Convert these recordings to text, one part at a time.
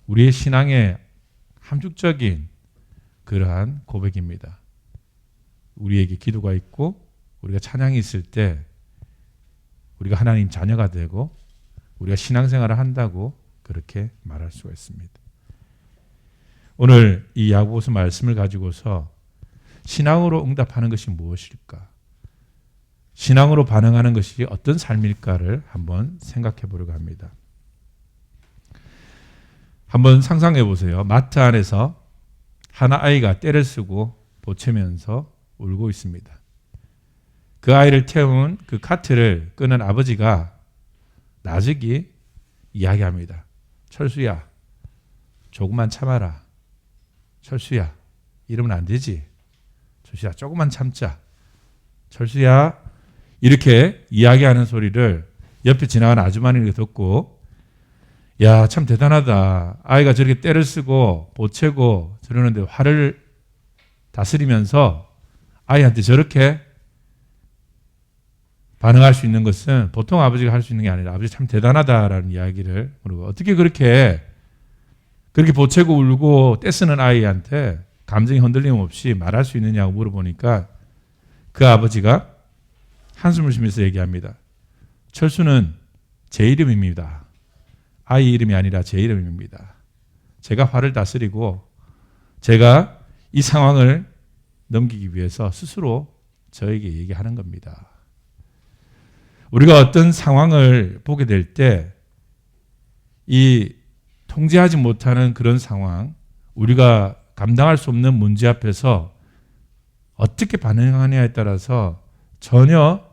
우리의 신앙의 함축적인 그러한 고백입니다. 우리에게 기도가 있고 우리가 찬양이 있을 때 우리가 하나님 자녀가 되고 우리가 신앙생활을 한다고 그렇게 말할 수가 있습니다. 오늘 이 야고보서 말씀을 가지고서 신앙으로 응답하는 것이 무엇일까? 신앙으로 반응하는 것이 어떤 삶일까를 한번 생각해 보려고 합니다. 한번 상상해 보세요. 마트 안에서 한 아이가 떼를 쓰고 보채면서 울고 있습니다. 그 아이를 태운 그 카트를 끄는 아버지가 나직이 이야기합니다. 철수야, 조금만 참아라. 철수야, 이러면 안 되지. 철수야, 조금만 참자. 철수야, 이렇게 이야기하는 소리를 옆에 지나가는 아주머니가 듣고, 야, 참 대단하다. 아이가 저렇게 떼를 쓰고 보채고 저러는데 화를 다스리면서 아이한테 저렇게 반응할 수 있는 것은 보통 아버지가 할 수 있는 게 아니라 아버지 참 대단하다라는 이야기를, 그리고 어떻게 그렇게 보채고 울고 떼쓰는 아이한테 감정이 흔들림 없이 말할 수 있느냐고 물어보니까 그 아버지가 한숨을 쉬면서 얘기합니다. 철수는 제 이름입니다. 아이 이름이 아니라 제 이름입니다. 제가 화를 다스리고 제가 이 상황을 넘기기 위해서 스스로 저에게 얘기하는 겁니다. 우리가 어떤 상황을 보게 될 때 이 통제하지 못하는 그런 상황, 우리가 감당할 수 없는 문제 앞에서 어떻게 반응하느냐에 따라서 전혀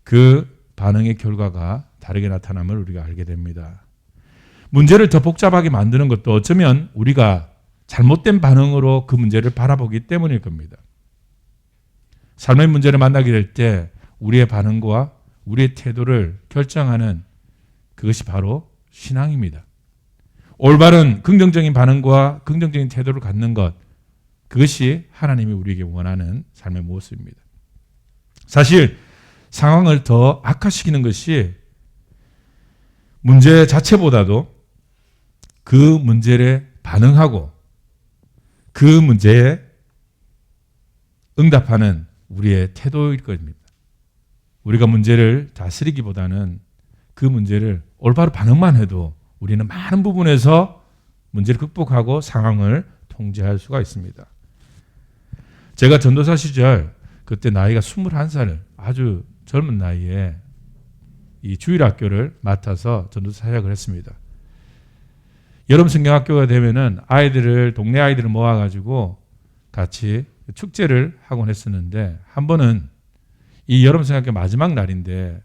그 반응의 결과가 다르게 나타남을 우리가 알게 됩니다. 문제를 더 복잡하게 만드는 것도 어쩌면 우리가 잘못된 반응으로 그 문제를 바라보기 때문일 겁니다. 삶의 문제를 만나게 될 때 우리의 반응과 우리의 태도를 결정하는 그것이 바로 신앙입니다. 올바른 긍정적인 반응과 긍정적인 태도를 갖는 것, 그것이 하나님이 우리에게 원하는 삶의 모습입니다. 사실 상황을 더 악화시키는 것이 문제 자체보다도 그 문제에 반응하고 그 문제에 응답하는 우리의 태도일 것입니다. 우리가 문제를 다스리기보다는 그 문제를 올바로 반응만 해도 우리는 많은 부분에서 문제를 극복하고 상황을 통제할 수가 있습니다. 제가 전도사 시절 그때 나이가 21살, 아주 젊은 나이에 이 주일학교를 맡아서 전도사 사역을 했습니다. 여름 성경학교가 되면은 동네 아이들을 모아가지고 같이 축제를 하곤 했었는데, 한 번은 이 여름 성경학교 마지막 날인데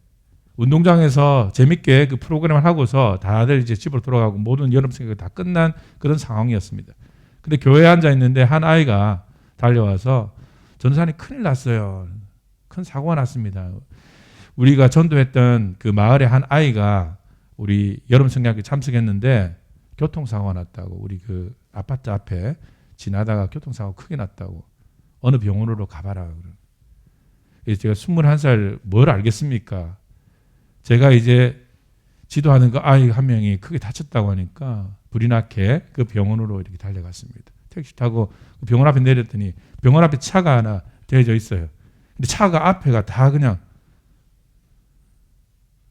운동장에서 재밌게 그 프로그램을 하고서 다들 이제 집으로 돌아가고 모든 여름 성경학교 다 끝난 그런 상황이었습니다. 근데 교회에 앉아 있는데 한 아이가 달려와서 전도사님 큰일 났어요. 큰 사고가 났습니다. 우리가 전도했던 그 마을의 한 아이가 우리 여름 성경학교에 참석했는데 교통사고가 났다고, 우리 그 아파트 앞에 지나다가 교통사고가 크게 났다고, 어느 병원으로 가봐라. 그래서 제가 21살 뭘 알겠습니까? 제가 이제 지도하는 그 아이 한 명이 크게 다쳤다고 하니까 불이 나게 그 병원으로 이렇게 달려갔습니다. 택시 타고 병원 앞에 내렸더니 병원 앞에 차가 하나 대져 있어요. 근데 차가 앞에가 다 그냥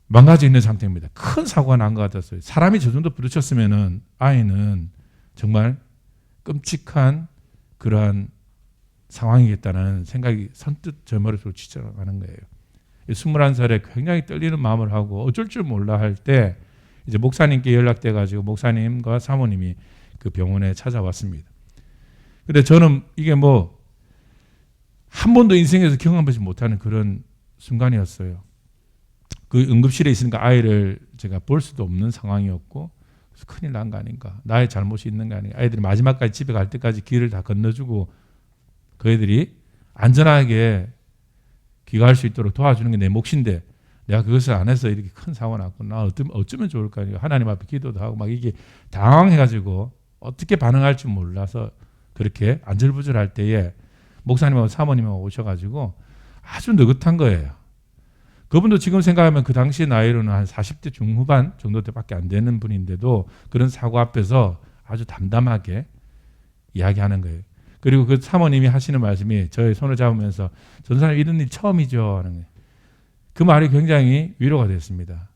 망가져 있는 상태입니다. 큰 사고가 난 것 같았어요. 사람이 저 정도 부딪혔으면은 아이는 정말 끔찍한 그러한 상황이겠다는 생각이 선뜻 저 머릿속으로 지쳐가는 거예요. 21살에 굉장히 떨리는 마음을 하고 어쩔 줄 몰라 할 때 이제 목사님께 연락돼 가지고 목사님과 사모님이 그 병원에 찾아왔습니다. 근데 저는 이게 뭐 한 번도 인생에서 경험하지 못하는 그런 순간이었어요. 그 응급실에 있으니까 아이를 제가 볼 수도 없는 상황이었고, 그래서 큰일 난 거 아닌가, 나의 잘못이 있는 거 아닌가, 아이들이 마지막까지 집에 갈 때까지 길을 다 건너주고 그 애들이 안전하게 귀가할 수 있도록 도와주는 게 내 몫인데 내가 그것을 안 해서 이렇게 큰 사고가 났고 나 어쩌면 좋을까, 하나님 앞에 기도도 하고 막 이게 당황해가지고 어떻게 반응할지 몰라서 그렇게 안절부절할 때에 목사님하고 사모님하고 오셔가지고 아주 느긋한 거예요. 그분도 지금 생각하면 그 당시 나이로는 한 40대 중후반 정도 때밖에 안 되는 분인데도 그런 사고 앞에서 아주 담담하게 이야기하는 거예요. 그리고 그 사모님이 하시는 말씀이 저의 손을 잡으면서 전사님 이런 일 처음이죠 하는 거예요. 그 말이 굉장히 위로가 됐습니다.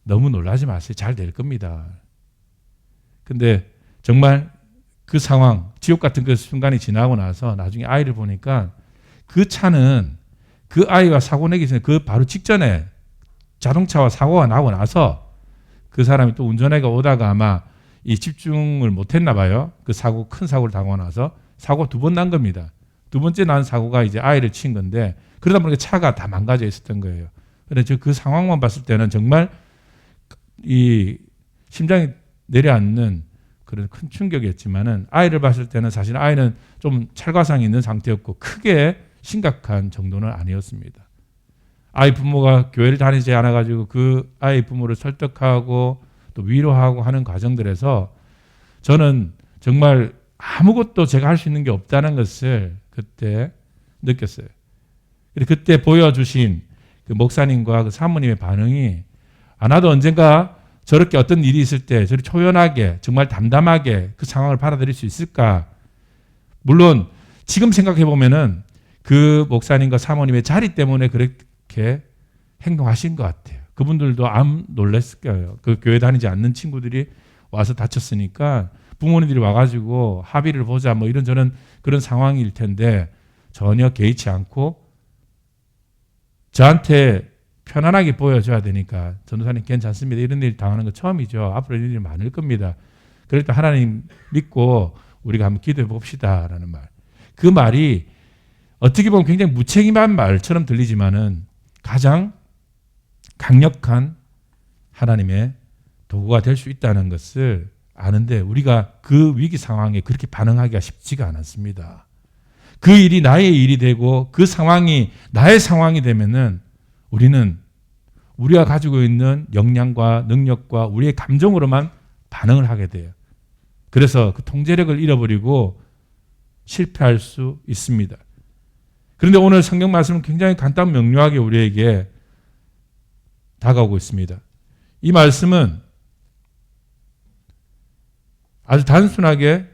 너무 놀라지 마세요. 잘 될 겁니다. 근데 정말 그 상황, 지옥 같은 그 순간이 지나고 나서 나중에 아이를 보니까 그 차는 그 아이와 사고 내기 전에 그 바로 직전에 자동차와 사고가 나고 나서 그 사람이 또 운전해가 오다가 아마 이 집중을 못했나 봐요. 그 사고, 큰 사고를 당하고 나서 사고 2번 난 겁니다. 2번째 난 사고가 이제 아이를 친 건데 그러다 보니까 차가 다 망가져 있었던 거예요. 그래서 그 상황만 봤을 때는 정말 이 심장이 내려앉는 그런 큰 충격이었지만은 아이를 봤을 때는 사실 아이는 좀 찰과상이 있는 상태였고 크게 심각한 정도는 아니었습니다. 아이 부모가 교회를 다니지 않아가지고 그 아이 부모를 설득하고 또 위로하고 하는 과정들에서 저는 정말 아무것도 제가 할 수 있는 게 없다는 것을 그때 느꼈어요. 그때 보여주신 그 목사님과 그 사모님의 반응이 나도 언젠가 저렇게 어떤 일이 있을 때 저렇게 초연하게 정말 담담하게 그 상황을 받아들일 수 있을까? 물론 지금 생각해 보면은 그 목사님과 사모님의 자리 때문에 그렇게 행동하신 것 같아요. 그분들도 안 놀랐을 거예요. 그 교회 다니지 않는 친구들이 와서 다쳤으니까 부모님들이 와가지고 합의를 보자 뭐 이런저런 그런 상황일 텐데 전혀 개의치 않고 저한테 편안하게 보여줘야 되니까 전도사님 괜찮습니다. 이런 일 당하는 거 처음이죠. 앞으로 이런 일이 많을 겁니다. 그럴 때 하나님 믿고 우리가 한번 기도해 봅시다 라는 말. 그 말이 어떻게 보면 굉장히 무책임한 말처럼 들리지만은 가장 강력한 하나님의 도구가 될 수 있다는 것을 아는데 우리가 그 위기 상황에 그렇게 반응하기가 쉽지가 않았습니다. 그 일이 나의 일이 되고 그 상황이 나의 상황이 되면은 우리는 우리가 가지고 있는 역량과 능력과 우리의 감정으로만 반응을 하게 돼요. 그래서 그 통제력을 잃어버리고 실패할 수 있습니다. 그런데 오늘 성경 말씀은 굉장히 간단 명료하게 우리에게 다가오고 있습니다. 이 말씀은 아주 단순하게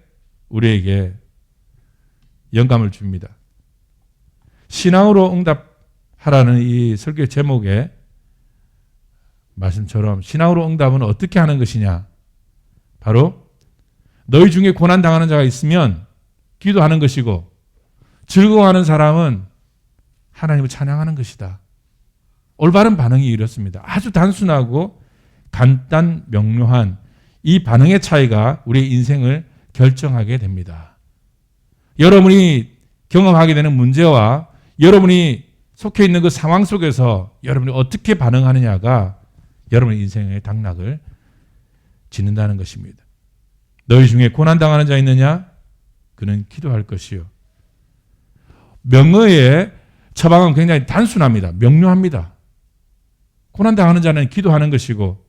우리에게 영감을 줍니다. 신앙으로 응답하라는 이 설교 제목의 말씀처럼 신앙으로 응답은 어떻게 하는 것이냐? 바로 너희 중에 고난당하는 자가 있으면 기도하는 것이고 즐거워하는 사람은 하나님을 찬양하는 것이다. 올바른 반응이 이렇습니다. 아주 단순하고 간단 명료한 이 반응의 차이가 우리의 인생을 결정하게 됩니다. 여러분이 경험하게 되는 문제와 여러분이 속해 있는 그 상황 속에서 여러분이 어떻게 반응하느냐가 여러분의 인생의 당락을 짓는다는 것입니다. 너희 중에 고난당하는 자 있느냐? 그는 기도할 것이요. 명어의 처방은 굉장히 단순합니다. 명료합니다. 고난당하는 자는 기도하는 것이고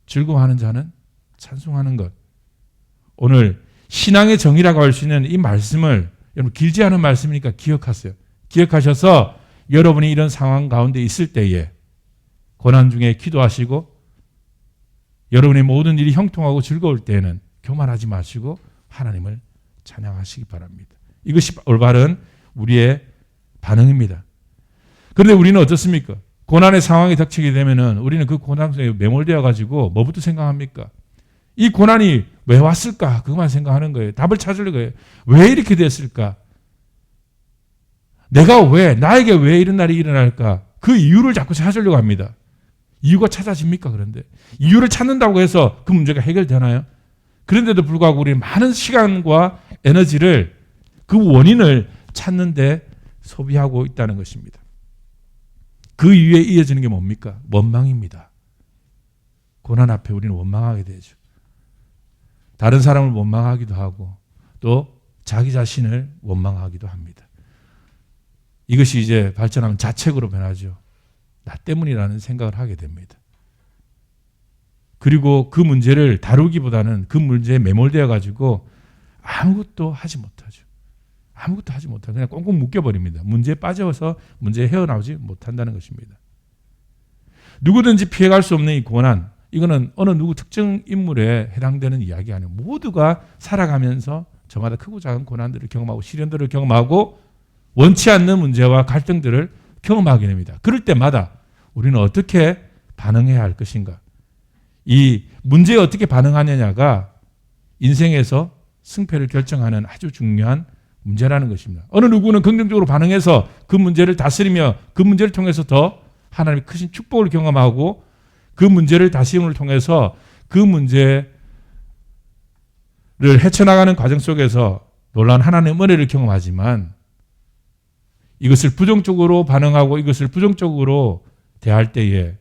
즐거워하는 자는 찬송하는 것. 오늘 신앙의 정의라고 할 수 있는 이 말씀을 여러분 길지 않은 말씀이니까 기억하세요. 기억하셔서 여러분이 이런 상황 가운데 있을 때에 고난 중에 기도하시고 여러분의 모든 일이 형통하고 즐거울 때에는 교만하지 마시고 하나님을 찬양하시기 바랍니다. 이것이 올바른 우리의 반응입니다. 그런데 우리는 어떻습니까? 고난의 상황이 닥치게 되면은 우리는 그 고난 속에 매몰되어 가지고 뭐부터 생각합니까? 이 고난이 왜 왔을까? 그것만 생각하는 거예요. 답을 찾으려고 해요. 왜 이렇게 됐을까? 나에게 왜 이런 날이 일어날까? 그 이유를 자꾸 찾으려고 합니다. 이유가 찾아집니까? 그런데 이유를 찾는다고 해서 그 문제가 해결되나요? 그런데도 불구하고 우리는 많은 시간과 에너지를 그 원인을 찾는 데 소비하고 있다는 것입니다. 그 이유에 이어지는 게 뭡니까? 원망입니다. 고난 앞에 우리는 원망하게 되죠. 다른 사람을 원망하기도 하고 또 자기 자신을 원망하기도 합니다. 이것이 이제 발전하면 자책으로 변하죠. 나 때문이라는 생각을 하게 됩니다. 그리고 그 문제를 다루기보다는 그 문제에 매몰되어 가지고 아무것도 하지 못하죠. 아무것도 하지 못하고 그냥 꽁꽁 묶여버립니다. 문제에 빠져서 문제에 헤어나오지 못한다는 것입니다. 누구든지 피해갈 수 없는 이 고난, 이거는 어느 누구 특정 인물에 해당되는 이야기 아니에요. 모두가 살아가면서 저마다 크고 작은 고난들을 경험하고 시련들을 경험하고 원치 않는 문제와 갈등들을 경험하게 됩니다. 그럴 때마다 우리는 어떻게 반응해야 할 것인가? 이 문제에 어떻게 반응하느냐가 인생에서 승패를 결정하는 아주 중요한 문제라는 것입니다. 어느 누구는 긍정적으로 반응해서 그 문제를 다스리며 그 문제를 통해서 더 하나님의 크신 축복을 경험하고 그 문제를 다스림을 통해서 그 문제를 헤쳐나가는 과정 속에서 놀라운 하나님의 은혜를 경험하지만 이것을 부정적으로 반응하고 이것을 부정적으로 대할 때에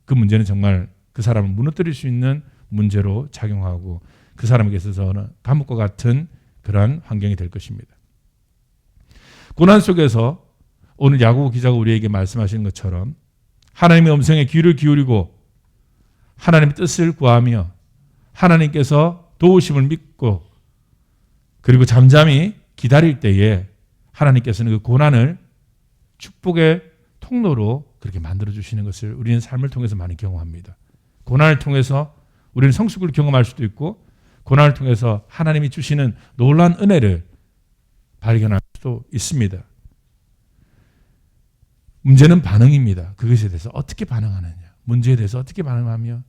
그 문제는 정말 그 사람을 무너뜨릴 수 있는 문제로 작용하고 그 사람에게 있어서는 감옥과 같은 그러한 환경이 될 것입니다. 고난 속에서 오늘 야고보 기자가 우리에게 말씀하신 것처럼 하나님의 음성에 귀를 기울이고 하나님의 뜻을 구하며 하나님께서 도우심을 믿고 그리고 잠잠히 기다릴 때에 하나님께서는 그 고난을 축복의 통로로 그렇게 만들어주시는 것을 우리는 삶을 통해서 많이 경험합니다. 고난을 통해서 우리는 성숙을 경험할 수도 있고 고난을 통해서 하나님이 주시는 놀라운 은혜를 발견할 수도 있습니다. 문제는 반응입니다. 그것에 대해서 어떻게 반응하느냐. 문제에 대해서 어떻게 반응하며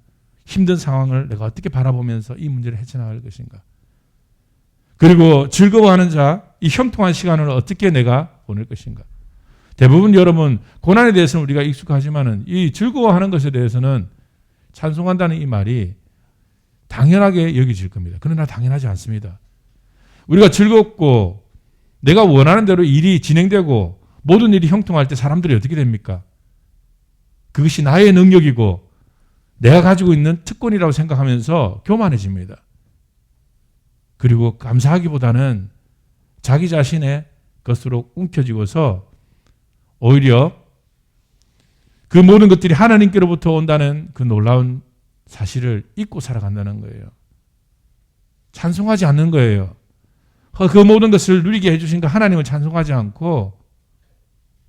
힘든 상황을 내가 어떻게 바라보면서 이 문제를 헤쳐나갈 것인가. 그리고 즐거워하는 자, 이 형통한 시간을 어떻게 내가 보낼 것인가. 대부분 여러분 고난에 대해서는 우리가 익숙하지만은 이 즐거워하는 것에 대해서는 찬송한다는 이 말이 당연하게 여겨질 겁니다. 그러나 당연하지 않습니다. 우리가 즐겁고 내가 원하는 대로 일이 진행되고 모든 일이 형통할 때 사람들이 어떻게 됩니까? 그것이 나의 능력이고 내가 가지고 있는 특권이라고 생각하면서 교만해집니다. 그리고 감사하기보다는 자기 자신의 것으로 움켜쥐고서 오히려 그 모든 것들이 하나님께로부터 온다는 그 놀라운 사실을 잊고 살아간다는 거예요. 찬송하지 않는 거예요. 그 모든 것을 누리게 해주신 그 하나님을 찬송하지 않고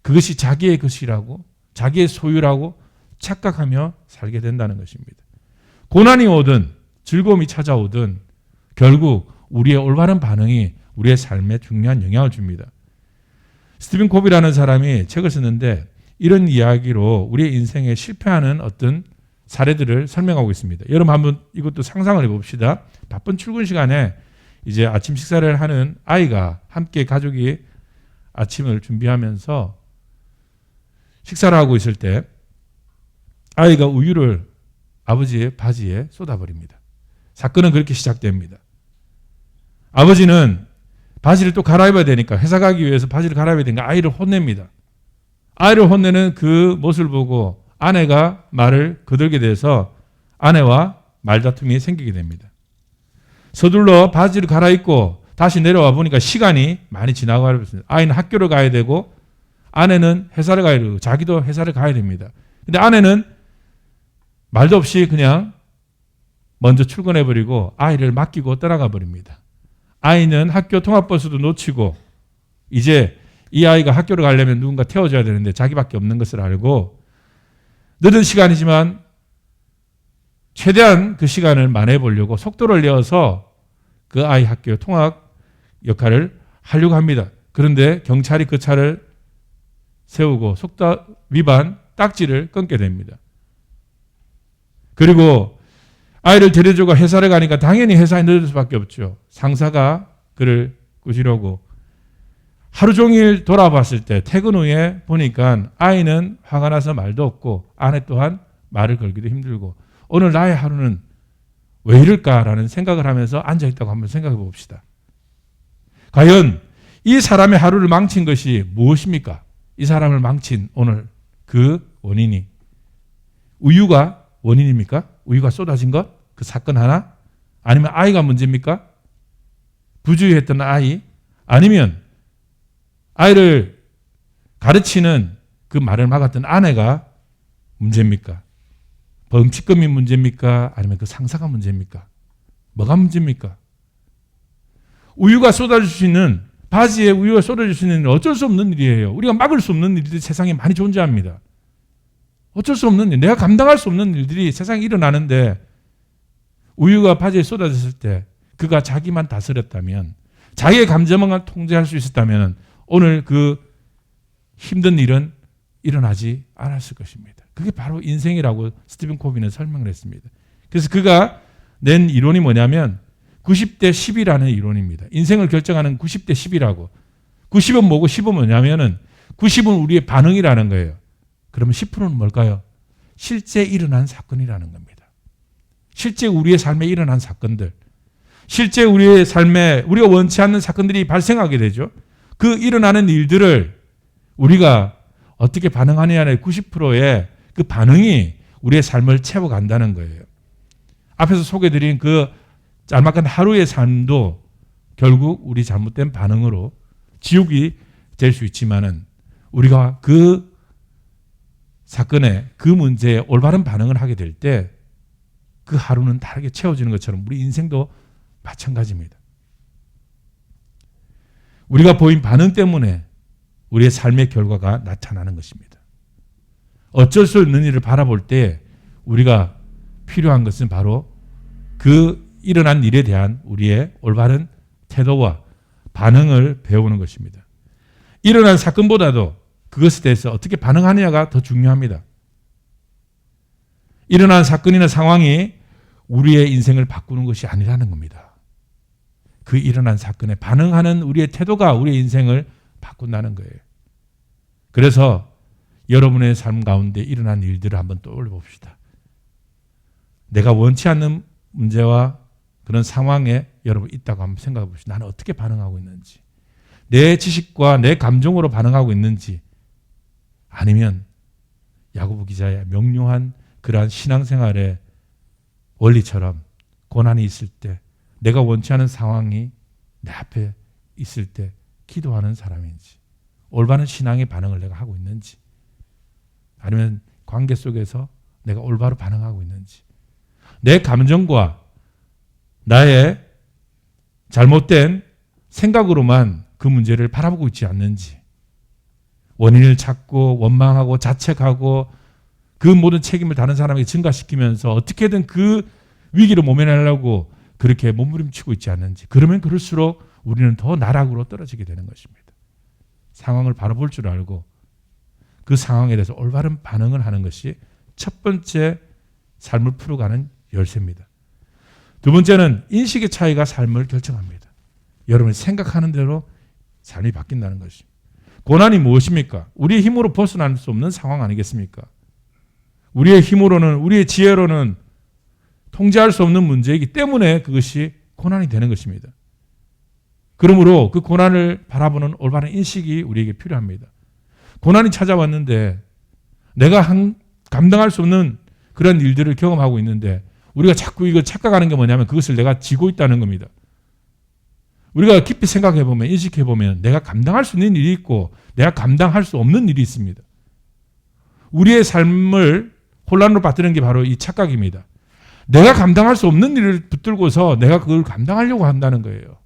그것이 자기의 것이라고 자기의 소유라고 착각하며 살게 된다는 것입니다. 고난이 오든 즐거움이 찾아오든 결국 우리의 올바른 반응이 우리의 삶에 중요한 영향을 줍니다. 스티븐 코비라는 사람이 책을 썼는데 이런 이야기로 우리의 인생에 실패하는 어떤 사례들을 설명하고 있습니다. 여러분 한번 이것도 상상을 해봅시다. 바쁜 출근 시간에 이제 아침 식사를 하는 아이가 함께 가족이 아침을 준비하면서 식사를 하고 있을 때 아이가 우유를 아버지의 바지에 쏟아버립니다. 사건은 그렇게 시작됩니다. 아버지는 바지를 또 갈아입어야 되니까 회사 가기 위해서 바지를 갈아입어야 되니까 아이를 혼냅니다. 아이를 혼내는 그 모습을 보고 아내가 말을 거들게 돼서 아내와 말다툼이 생기게 됩니다. 서둘러 바지를 갈아입고 다시 내려와 보니까 시간이 많이 지나고 있습니다. 아이는 학교를 가야 되고 아내는 회사를 가야 되고 자기도 회사를 가야 됩니다. 근데 아내는 말도 없이 그냥 먼저 출근해버리고 아이를 맡기고 떠나가 버립니다. 아이는 학교 통학버스도 놓치고 이제 이 아이가 학교를 가려면 누군가 태워줘야 되는데 자기밖에 없는 것을 알고 늦은 시간이지만 최대한 그 시간을 만회해보려고 속도를 내어서 그 아이 학교 통학 역할을 하려고 합니다. 그런데 경찰이 그 차를 세우고 속도 위반 딱지를 끊게 됩니다. 그리고 아이를 데려주고 회사를 가니까 당연히 회사에 늦을 수밖에 없죠. 상사가 그를 꾸시려고 하루 종일 돌아봤을 때 퇴근 후에 보니까 아이는 화가 나서 말도 없고 아내 또한 말을 걸기도 힘들고 오늘 나의 하루는 왜 이럴까라는 생각을 하면서 앉아있다고 한번 생각해 봅시다. 과연 이 사람의 하루를 망친 것이 무엇입니까? 이 사람을 망친 오늘 그 원인이 우유가 원인입니까? 우유가 쏟아진 것? 그 사건 하나? 아니면 아이가 문제입니까? 부주의했던 아이? 아니면 아이를 가르치는 그 말을 막았던 아내가 문제입니까? 범칙금이 문제입니까? 아니면 그 상사가 문제입니까? 뭐가 문제입니까? 우유가 쏟아질 수 있는 바지에 우유가 쏟아질 수 있는 일은 어쩔 수 없는 일이에요. 우리가 막을 수 없는 일들이 세상에 많이 존재합니다. 어쩔 수 없는 일, 내가 감당할 수 없는 일들이 세상에 일어나는데 우유가 바지에 쏟아졌을 때 그가 자기만 다스렸다면, 자기의 감정만 통제할 수 있었다면 오늘 그 힘든 일은 일어나지 않았을 것입니다. 그게 바로 인생이라고 스티븐 코비는 설명을 했습니다. 그래서 그가 낸 이론이 뭐냐면 90대 10이라는 이론입니다. 인생을 결정하는 90대 10이라고. 90은 뭐고 10은 뭐냐면은 90은 우리의 반응이라는 거예요. 그러면 10%는 뭘까요? 실제 일어난 사건이라는 겁니다. 실제 우리의 삶에 일어난 사건들. 실제 우리의 삶에 우리가 원치 않는 사건들이 발생하게 되죠. 그 일어나는 일들을 우리가 어떻게 반응하느냐의 90%의 그 반응이 우리의 삶을 채워간다는 거예요. 앞에서 소개해드린 그 짤막한 하루의 삶도 결국 우리 잘못된 반응으로 지옥이 될 수 있지만은 우리가 그 사건에, 그 문제에 올바른 반응을 하게 될 때 그 하루는 다르게 채워지는 것처럼 우리 인생도 마찬가지입니다. 우리가 보인 반응 때문에 우리의 삶의 결과가 나타나는 것입니다. 어쩔 수 없는 일을 바라볼 때 우리가 필요한 것은 바로 그 일어난 일에 대한 우리의 올바른 태도와 반응을 배우는 것입니다. 일어난 사건보다도 그것에 대해서 어떻게 반응하느냐가 더 중요합니다. 일어난 사건이나 상황이 우리의 인생을 바꾸는 것이 아니라는 겁니다. 그 일어난 사건에 반응하는 우리의 태도가 우리의 인생을 바꾼다는 거예요. 그래서 여러분의 삶 가운데 일어난 일들을 한번 떠올려 봅시다. 내가 원치 않는 문제와 그런 상황에 여러분 있다고 한번 생각해 봅시다. 나는 어떻게 반응하고 있는지, 내 지식과 내 감정으로 반응하고 있는지, 아니면 야고보 기자의 명료한 그러한 신앙생활의 원리처럼 고난이 있을 때, 내가 원치 않은 상황이 내 앞에 있을 때 기도하는 사람인지, 올바른 신앙의 반응을 내가 하고 있는지, 아니면 관계 속에서 내가 올바로 반응하고 있는지, 내 감정과 나의 잘못된 생각으로만 그 문제를 바라보고 있지 않는지, 원인을 찾고 원망하고 자책하고 그 모든 책임을 다른 사람에게 증가시키면서 어떻게든 그 위기를 모면하려고 그렇게 몸부림치고 있지 않는지, 그러면 그럴수록 우리는 더 나락으로 떨어지게 되는 것입니다. 상황을 바라볼 줄 알고 그 상황에 대해서 올바른 반응을 하는 것이 첫 번째 삶을 풀어가는 열쇠입니다. 두 번째는 인식의 차이가 삶을 결정합니다. 여러분이 생각하는 대로 삶이 바뀐다는 것입니다. 고난이 무엇입니까? 우리의 힘으로 벗어날 수 없는 상황 아니겠습니까? 우리의 힘으로는, 우리의 지혜로는 통제할 수 없는 문제이기 때문에 그것이 고난이 되는 것입니다. 그러므로 그 고난을 바라보는 올바른 인식이 우리에게 필요합니다. 고난이 찾아왔는데 내가 감당할 수 없는 그런 일들을 경험하고 있는데 우리가 자꾸 이거 착각하는 게 뭐냐면 그것을 내가 지고 있다는 겁니다. 우리가 깊이 생각해 보면, 인식해 보면 내가 감당할 수 있는 일이 있고 내가 감당할 수 없는 일이 있습니다. 우리의 삶을 혼란으로 빠뜨리는 게 바로 이 착각입니다. 내가 감당할 수 없는 일을 붙들고서 내가 그걸 감당하려고 한다는 거예요.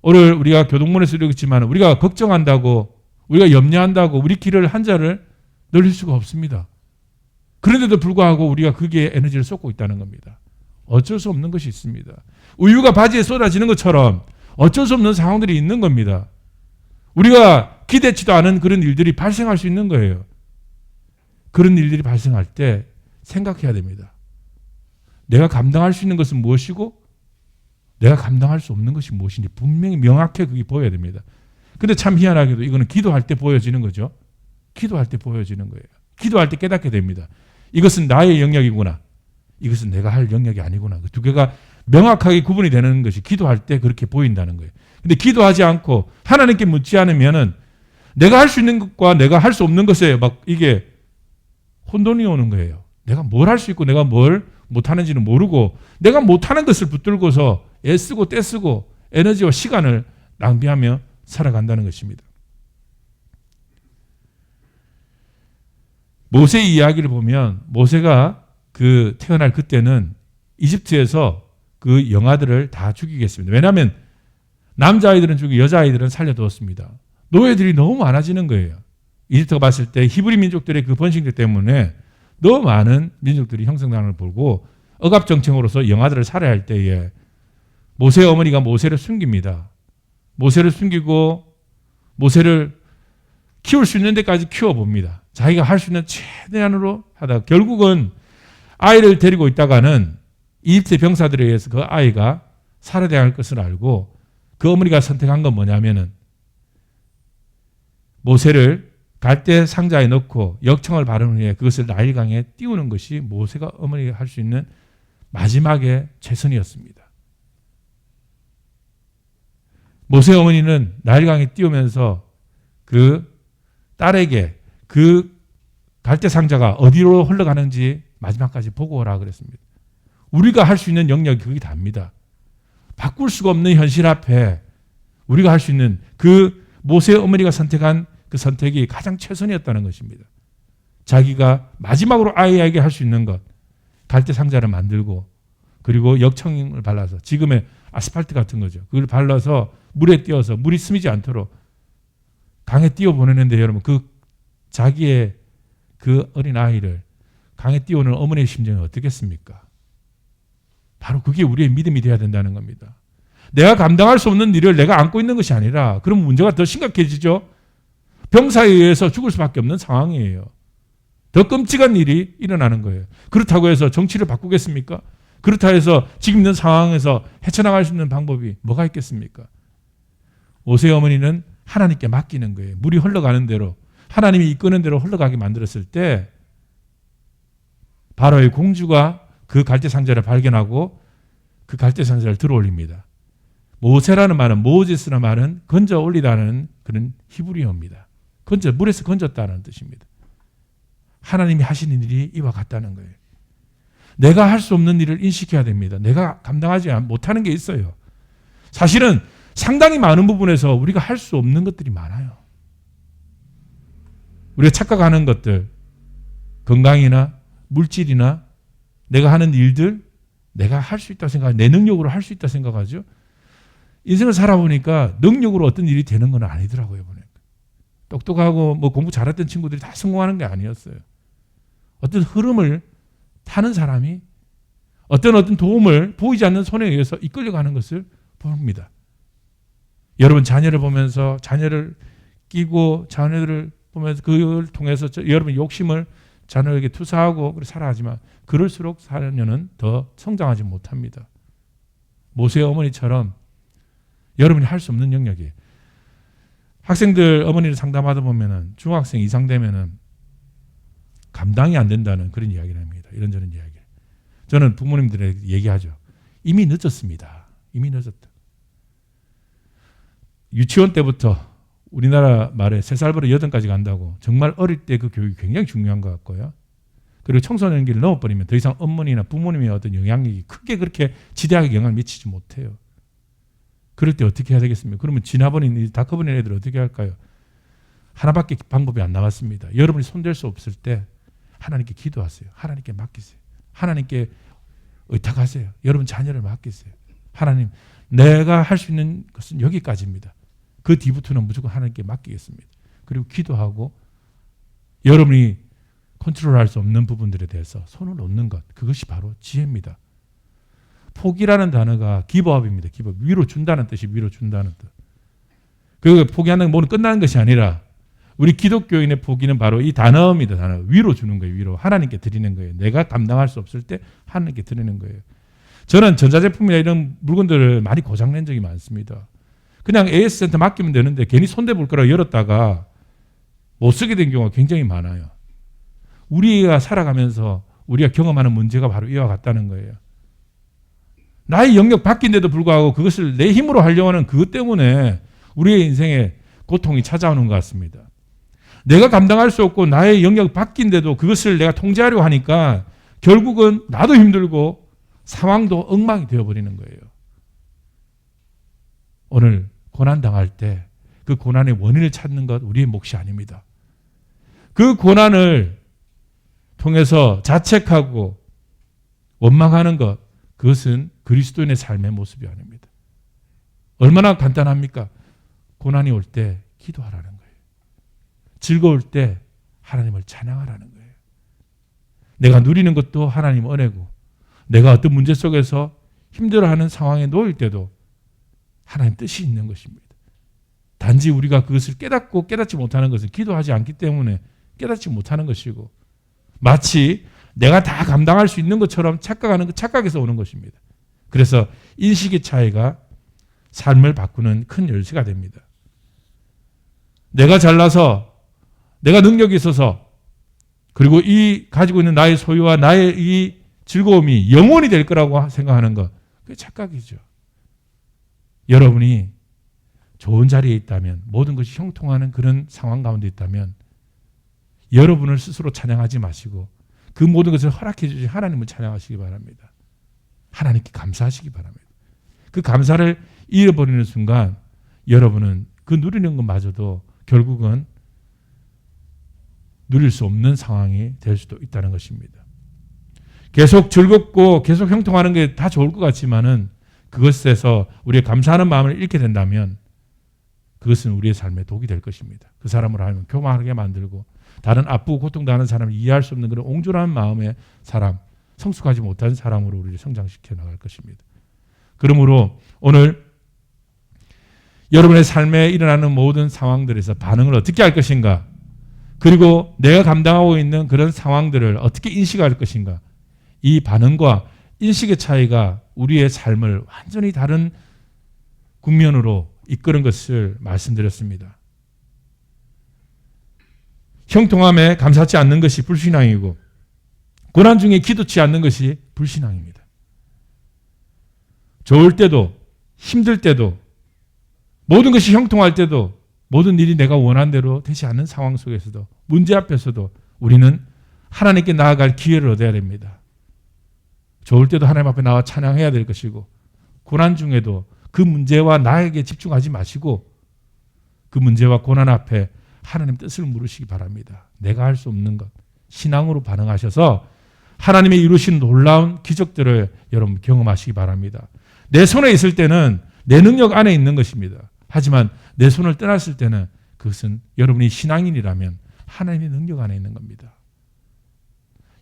오늘 우리가 교동문에서 읽었지만 우리가 걱정한다고, 우리가 염려한다고 우리 길을 한자를 늘릴 수가 없습니다. 그런데도 불구하고 우리가 거기에 에너지를 쏟고 있다는 겁니다. 어쩔 수 없는 것이 있습니다. 우유가 바지에 쏟아지는 것처럼 어쩔 수 없는 상황들이 있는 겁니다. 우리가 기대치도 않은 그런 일들이 발생할 수 있는 거예요. 그런 일들이 발생할 때 생각해야 됩니다. 내가 감당할 수 있는 것은 무엇이고 내가 감당할 수 없는 것이 무엇인지 분명히 명확하게 그게 보여야 됩니다. 근데 참 희한하게도 이거는 기도할 때 보여지는 거죠. 기도할 때 보여지는 거예요. 기도할 때 깨닫게 됩니다. 이것은 나의 영역이구나. 이것은 내가 할 영역이 아니구나. 그 두 개가 명확하게 구분이 되는 것이 기도할 때 그렇게 보인다는 거예요. 근데 기도하지 않고 하나님께 묻지 않으면은 내가 할 수 있는 것과 내가 할 수 없는 것에 막 이게 혼돈이 오는 거예요. 내가 뭘 할 수 있고 내가 뭘 못하는지는 모르고 내가 못하는 것을 붙들고서 애쓰고 떼쓰고 에너지와 시간을 낭비하며 살아간다는 것입니다. 모세의 이야기를 보면 모세가 그 태어날 그때는 이집트에서 그 영아들을 다 죽이겠습니다. 왜냐하면 남자아이들은 죽이고 여자아이들은 살려두었습니다. 노예들이 너무 많아지는 거예요. 이집트가 봤을 때 히브리 민족들의 그 번식들 때문에 너무 많은 민족들이 형성당을 보고 억압정책으로서 영아들을 살해야 할 때에 모세의 어머니가 모세를 숨깁니다. 모세를 숨기고 모세를 키울 수 있는 데까지 키워봅니다. 자기가 할 수 있는 최대한으로 하다가 결국은 아이를 데리고 있다가는 이집트 병사들에 의해서 그 아이가 살해당할 것을 알고 그 어머니가 선택한 건 뭐냐면은 모세를 갈대 상자에 넣고 역청을 바른 후에 그것을 나일강에 띄우는 것이 모세가 어머니가 할 수 있는 마지막의 최선이었습니다. 모세 어머니는 나일강에 띄우면서 그 딸에게 그 갈대 상자가 어디로 흘러가는지 마지막까지 보고 오라 그랬습니다. 우리가 할 수 있는 영역이 그게 답니다. 바꿀 수가 없는 현실 앞에 우리가 할 수 있는 그 모세 어머니가 선택한 그 선택이 가장 최선이었다는 것입니다. 자기가 마지막으로 아이에게 할 수 있는 것, 갈대 상자를 만들고 그리고 역청을 발라서 지금의 아스팔트 같은 거죠. 그걸 발라서 물에 띄어서 물이 스미지 않도록 강에 띄워 보내는데 여러분 그 자기의 그 어린 아이를 강에 띄우는 어머니의 심정이 어떻겠습니까? 바로 그게 우리의 믿음이 되어야 된다는 겁니다. 내가 감당할 수 없는 일을 내가 안고 있는 것이 아니라 그럼 문제가 더 심각해지죠. 병사에 의해서 죽을 수밖에 없는 상황이에요. 더 끔찍한 일이 일어나는 거예요. 그렇다고 해서 정치를 바꾸겠습니까? 그렇다고 해서 지금 있는 상황에서 헤쳐나갈 수 있는 방법이 뭐가 있겠습니까? 모세의 어머니는 하나님께 맡기는 거예요. 물이 흘러가는 대로 하나님이 이끄는 대로 흘러가게 만들었을 때 바로의 공주가 그 갈대 상자를 발견하고 그 갈대 상자를 들어 올립니다. 모세라는 말은 모제스라는 말은 건져 올리다는 그런 히브리어입니다. 물에서 건졌다는 뜻입니다. 하나님이 하시는 일이 이와 같다는 거예요. 내가 할 수 없는 일을 인식해야 됩니다. 내가 감당하지 못하는 게 있어요. 사실은 상당히 많은 부분에서 우리가 할 수 없는 것들이 많아요. 우리가 착각하는 것들, 건강이나 물질이나 내가 하는 일들, 내가 할 수 있다고 생각하죠. 내 능력으로 할 수 있다고 생각하죠. 인생을 살아보니까 능력으로 어떤 일이 되는 건 아니더라고요. 보니까. 똑똑하고 뭐 공부 잘했던 친구들이 다 성공하는 게 아니었어요. 어떤 흐름을 타는 사람이 어떤 도움을 보이지 않는 손에 의해서 이끌려가는 것을 봅니다. 여러분 자녀를 보면서 자녀를 끼고 자녀들을 보면서 그걸 통해서 여러분 욕심을 자녀에게 투사하고 살아가지만 그럴수록 자녀는 더 성장하지 못합니다. 모세의 어머니처럼 여러분이 할 수 없는 영역이에요. 학생들 어머니를 상담하다 보면은 중학생 이상 되면은 감당이 안 된다는 그런 이야기를 합니다. 이런저런 이야기. 저는 부모님들에게 얘기하죠. 이미 늦었습니다. 이미 늦었다. 유치원 때부터 우리나라 말에 3살부터 8까지 간다고 정말 어릴 때 그 교육이 굉장히 중요한 것 같고요. 그리고 청소년기를 넘어버리면 더 이상 어머니나 부모님의 어떤 영향력이 크게 그렇게 지대하게 영향을 미치지 못해요. 그럴 때 어떻게 해야 되겠습니까? 그러면 지나버린 다 커버린 애들 어떻게 할까요? 하나밖에 방법이 안 남았습니다. 여러분이 손댈 수 없을 때 하나님께 기도하세요. 하나님께 맡기세요. 하나님께 의탁하세요. 여러분 자녀를 맡기세요. 하나님, 내가 할 수 있는 것은 여기까지입니다. 그 뒤부터는 무조건 하나님께 맡기겠습니다. 그리고 기도하고 여러분이 컨트롤할 수 없는 부분들에 대해서 손을 놓는 것, 그것이 바로 지혜입니다. 포기라는 단어가 기브업입니다. 기브업. 위로 준다는 뜻이 위로 준다는 뜻. 그 포기하는 건 끝나는 것이 아니라 우리 기독교인의 포기는 바로 이 단어입니다. 단어. 위로 주는 거예요. 위로. 하나님께 드리는 거예요. 내가 감당할 수 없을 때 하나님께 드리는 거예요. 저는 전자제품이나 이런 물건들을 많이 고장낸 적이 많습니다. 그냥 AS센터 맡기면 되는데 괜히 손대볼 거라 열었다가 못 쓰게 된 경우가 굉장히 많아요. 우리가 살아가면서 우리가 경험하는 문제가 바로 이와 같다는 거예요. 나의 영역 바뀐데도 불구하고 그것을 내 힘으로 하려고 하는 그것 때문에 우리의 인생에 고통이 찾아오는 것 같습니다. 내가 감당할 수 없고 나의 영역 바뀐데도 그것을 내가 통제하려고 하니까 결국은 나도 힘들고 상황도 엉망이 되어버리는 거예요. 오늘 고난당할 때 그 고난의 원인을 찾는 것 우리의 몫이 아닙니다. 그 고난을 통해서 자책하고 원망하는 것, 그것은 그리스도인의 삶의 모습이 아닙니다. 얼마나 간단합니까? 고난이 올 때 기도하라는 거예요. 즐거울 때 하나님을 찬양하라는 거예요. 내가 누리는 것도 하나님 은혜고, 내가 어떤 문제 속에서 힘들어하는 상황에 놓일 때도 하나님 뜻이 있는 것입니다. 단지 우리가 그것을 깨닫고 깨닫지 못하는 것은 기도하지 않기 때문에 깨닫지 못하는 것이고, 마치 내가 다 감당할 수 있는 것처럼 착각하는 그 착각에서 오는 것입니다. 그래서 인식의 차이가 삶을 바꾸는 큰 열쇠가 됩니다. 내가 잘나서, 내가 능력이 있어서, 그리고 이 가지고 있는 나의 소유와 나의 이 즐거움이 영원히 될 거라고 생각하는 것, 그게 착각이죠. 여러분이 좋은 자리에 있다면, 모든 것이 형통하는 그런 상황 가운데 있다면 여러분을 스스로 찬양하지 마시고 그 모든 것을 허락해 주신 하나님을 찬양하시기 바랍니다. 하나님께 감사하시기 바랍니다. 그 감사를 잃어버리는 순간 여러분은 그 누리는 것마저도 결국은 누릴 수 없는 상황이 될 수도 있다는 것입니다. 계속 즐겁고 계속 형통하는 게 다 좋을 것 같지만은 그것에서 우리의 감사하는 마음을 잃게 된다면 그것은 우리의 삶에 독이 될 것입니다. 그 사람으로 하면 교만하게 만들고 다른 아프고 고통당하는 사람을 이해할 수 없는 그런 옹졸한 마음의 사람, 성숙하지 못한 사람으로 우리를 성장시켜 나갈 것입니다. 그러므로 오늘 여러분의 삶에 일어나는 모든 상황들에서 반응을 어떻게 할 것인가, 그리고 내가 감당하고 있는 그런 상황들을 어떻게 인식할 것인가, 이 반응과 인식의 차이가 우리의 삶을 완전히 다른 국면으로 이끄는 것을 말씀드렸습니다. 형통함에 감사치 않는 것이 불신앙이고 고난 중에 기도치 않는 것이 불신앙입니다. 좋을 때도 힘들 때도 모든 것이 형통할 때도 모든 일이 내가 원한 대로 되지 않는 상황 속에서도 문제 앞에서도 우리는 하나님께 나아갈 기회를 얻어야 됩니다. 좋을 때도 하나님 앞에 나와 찬양해야 될 것이고 고난 중에도 그 문제와 나에게 집중하지 마시고 그 문제와 고난 앞에 하나님 뜻을 물으시기 바랍니다. 내가 할 수 없는 것, 신앙으로 반응하셔서 하나님의 이루신 놀라운 기적들을 여러분 경험하시기 바랍니다. 내 손에 있을 때는 내 능력 안에 있는 것입니다. 하지만 내 손을 떠났을 때는 그것은 여러분이 신앙인이라면 하나님의 능력 안에 있는 겁니다.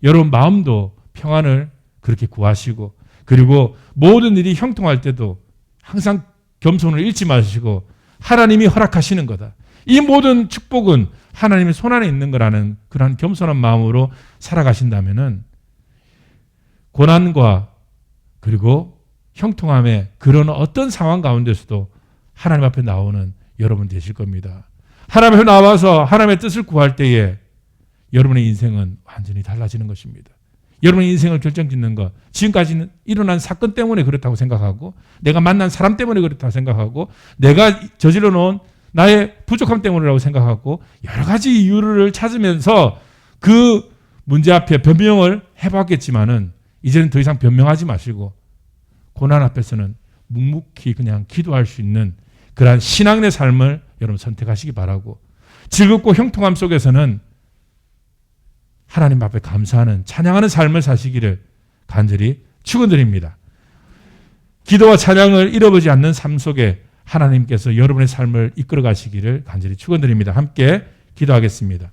여러분 마음도 평안을 그렇게 구하시고, 그리고 모든 일이 형통할 때도 항상 겸손을 잃지 마시고 하나님이 허락하시는 거다. 이 모든 축복은 하나님의 손 안에 있는 거라는 그러한 겸손한 마음으로 살아가신다면은 고난과 그리고 형통함의 그런 어떤 상황 가운데서도 하나님 앞에 나오는 여러분 되실 겁니다. 하나님 앞에 나와서 하나님의 뜻을 구할 때에 여러분의 인생은 완전히 달라지는 것입니다. 여러분의 인생을 결정짓는 것, 지금까지는 일어난 사건 때문에 그렇다고 생각하고 내가 만난 사람 때문에 그렇다고 생각하고 내가 저질러 놓은 나의 부족함 때문이라고 생각하고 여러 가지 이유를 찾으면서 그 문제 앞에 변명을 해봤겠지만은 이제는 더 이상 변명하지 마시고 고난 앞에서는 묵묵히 그냥 기도할 수 있는 그러한 신앙의 삶을 여러분 선택하시기 바라고, 즐겁고 형통함 속에서는 하나님 앞에 감사하는 찬양하는 삶을 사시기를 간절히 축원드립니다. 기도와 찬양을 잃어버리지 않는 삶 속에 하나님께서 여러분의 삶을 이끌어 가시기를 간절히 축원드립니다. 함께 기도하겠습니다.